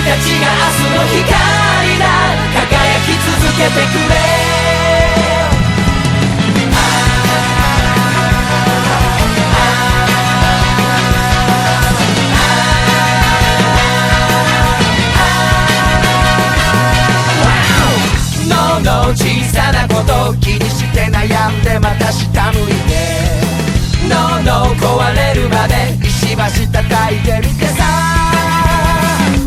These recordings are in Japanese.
たちが明日の光だ、輝き続けてくれ。小さなこと気にして悩んでまた下向いて、脳壊れるまで石橋叩いてみてさ。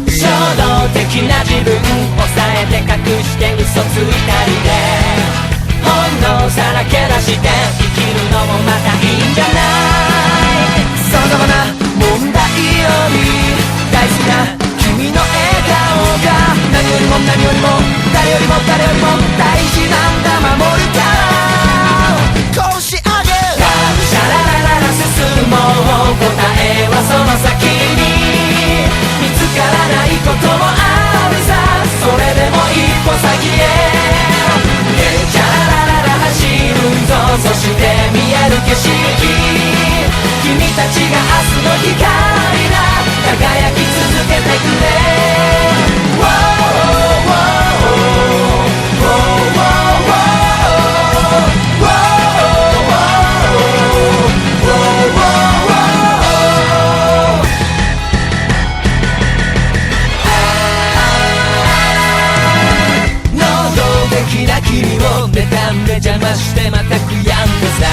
衝動的な自分抑えて隠して嘘ついたりで、本能さらけ出して生きるのもまたいいんじゃない。様々な問題より大好きな君の笑顔が何よりも何よりも誰よりも誰よりも大事なんだ。守るからこうしあげがむしゃらららら進もう。答えはその先に見つからないこともあるさ。それでも一歩先へチャララララ走るぞ。そして見える景色、君たちが明日の光だ、輝き続けてくれ。君を妬んで邪魔してまた悔やんでさ。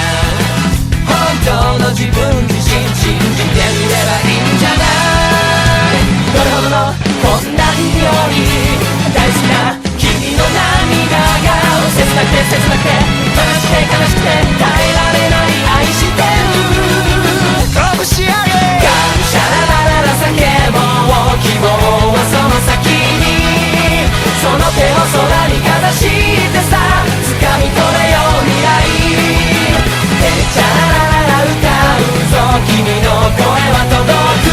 本当の自分自身信じてみればいいんじゃない。どれほどの困難より大好きな君の涙が切なくて切なくて悲しくて悲しくて耐えられない。愛してる拳上げがむしゃらららら叫ぼう。希望はその先に、その手を空にかざしてさ、掴み取れよ未来。チャラララ歌うぞ、君の声は届く。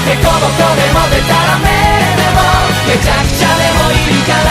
デコボコでもデタラメでもめちゃくちゃでもいいから。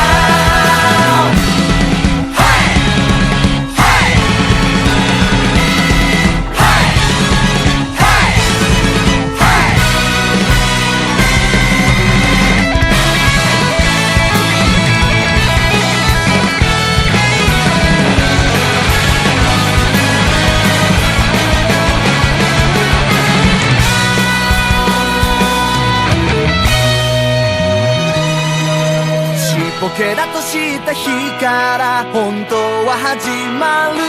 ボケだとした日から本当は始まる。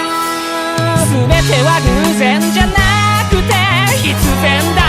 全ては偶然じゃなくて必然だ